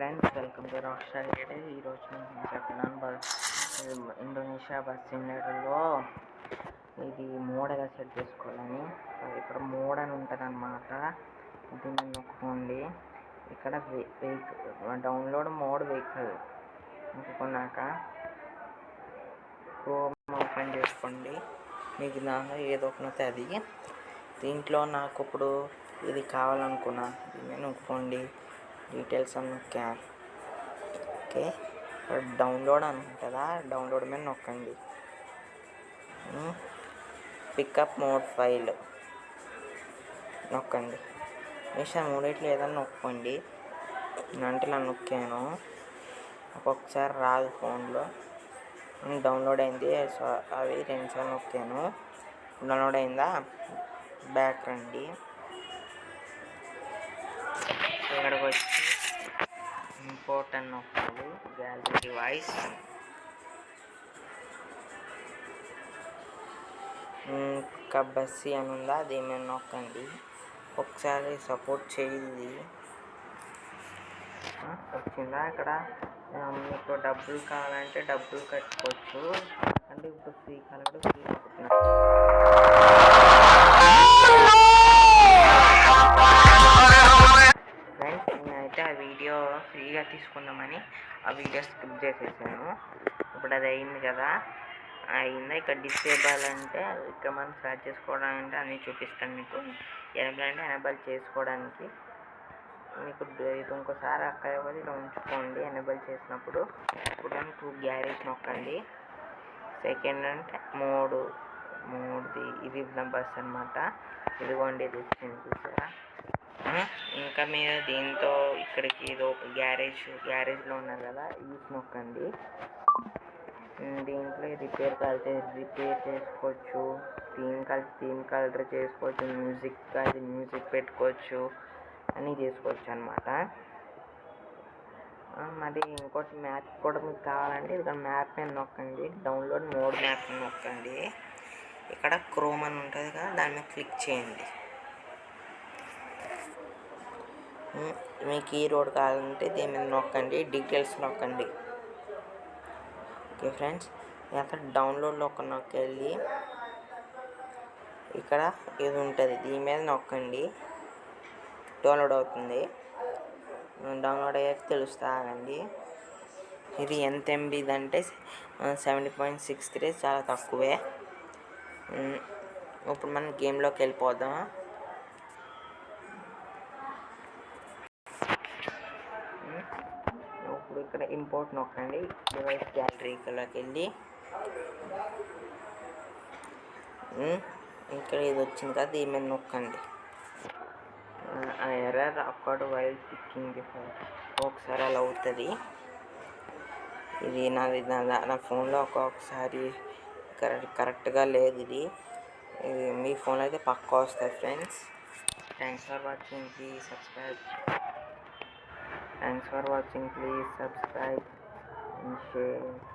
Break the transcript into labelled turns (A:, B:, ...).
A: Friends, welcome to rock star day. ఈరోజు నేను చెప్తున్నాను ఇండోనేషియా బస్ సిమ్యులేటర్లో ఇది మోడ్ ఎలా సెట్ చేసుకోవాలని. ఇక్కడ మోడ్ అని ఉంటుంది అన్నమాట. దీన్ని నొక్కుకోండి. ఇక్కడ వెహికల్ డౌన్లోడ్ మోడ్ వెహికల్ నొక్కున్నాక క్రోమ్ ఓపెన్ చేసుకోండి. మీకు దానిలో ఏదో ఒకటి అది దీంట్లో నాకు ఇప్పుడు ఇది కావాలనుకున్నా దీన్ని నొక్కుకోండి. డీటెయిల్స్ అని నొక్కాను. ఓకే, డౌన్లోడ్ అని ఉంటుందా, డౌన్లోడ్ మీద నొక్కండి. పికప్ మోడ్ ఫైల్ నొక్కండి. మిషన్ మూడిట్లో ఏదైనా నొక్కండి. అంటే ఇలా నొక్కాను, ఒక్కొక్కసారి రాదు ఫోన్లో. డౌన్లోడ్ అయింది, సో అవి రెండుసార్లు నొక్కాను. డౌన్లోడ్ అయిందా, బ్యాక్ రండి. ఇక్కడికి వచ్చి ఇంపోర్ట్ అని నొక్కాలి. గ్యాలరీ డివైస్ బస్సి అని ఉందా, దీని మీద నొక్కండి. ఒకసారి సపోర్ట్ చేయాలి. వచ్చిందా? ఇక్కడ మీకు డబ్బులు కావాలంటే డబ్బులు కట్టుకోవచ్చు. అంటే ఇప్పుడు ఫ్రీ కావాలంటే ఫ్రీ కట్టుకుంటున్నాను. ఫ్రెండ్స్, నేనైతే ఆ వీడియో ఫ్రీగా తీసుకుందామని ఆ వీడియో స్కిప్ చేసేసాను. ఇప్పుడు అది అయింది కదా, అయిందా. ఇక్కడ డిసేబుల్ అంటే ఇక్కడ మనం సెర్చ్ చేసుకోవడానికి అంటే అన్నీ చూపిస్తాను మీకు. ఎనేబుల్ అంటే ఎనేబుల్ చేసుకోవడానికి మీకు ఇది ఇంకోసారి అక్కడ ఇలా ఉంచుకోండి. ఎనేబుల్ చేసినప్పుడు ఇప్పుడు మీకు గ్యారేజ్ నొక్కండి. సెకండ్ అంటే మూడుది ఇది బస్ అనమాట. ఇదిగోండి, ఇది వచ్చింది చూసారా. ఇంకా మీరు దీంతో ఇక్కడికి ఇది గ్యారేజ్లో ఉన్నారు కదా, ఇది నొక్కండి. దీంట్లో రిపేర్ కలితే రిపేర్ చేసుకోవచ్చు. థీమ్ కలర్ చేసుకోవచ్చు. మ్యూజిక్ పెట్టుకోవచ్చు, అన్నీ చేసుకోవచ్చు అనమాట. మరి ఇంకోటి మ్యాప్ కూడా మీకు కావాలంటే ఇక్కడ మ్యాప్ మీద నొక్కండి. డౌన్లోడ్ మోడ్ మ్యాప్ నొక్కండి. ఇక్కడ క్రోమ్ అని ఉంటుంది కదా, దాని మీద క్లిక్ చేయండి. మీకు ఈ రోడ్ కావాలంటే దీని మీద నొక్కండి. డీటెయిల్స్ నొక్కండి. ఓకే ఫ్రెండ్స్, అక్కడ డౌన్లోడ్లో ఒక నొక్కెళ్ళి ఇక్కడ ఇది ఉంటుంది, దీని మీద నొక్కండి. డౌన్లోడ్ అవుతుంది. డౌన్లోడ్ అయ్యాక తెలుస్తా, ఆగండి. ఇది ఎంత ఎంబీది అంటే 70.63, చాలా తక్కువే. ఇప్పుడు మనం గేమ్లోకి వెళ్ళిపోదాం. ఇప్పుడు ఇక్కడ ఇంపోర్ట్ నొక్కండి. డివైస్ గ్యాలరీలోకి వెళ్ళి ఇక్కడ ఇది వచ్చింది కదా, దీని మీద నొక్కండి. ఎర్రర్ అక్కడ వైల్ టిక్కింగ్ ఒకసారి అలా అవుతుంది. ఇది నా ఫోన్లో ఒక్కొక్కసారి కరెక్ట్గా లేదు. ఇది మీ ఫోన్లో అయితే పక్కా వస్తుంది. Friends, thanks for watching. Please subscribe and share.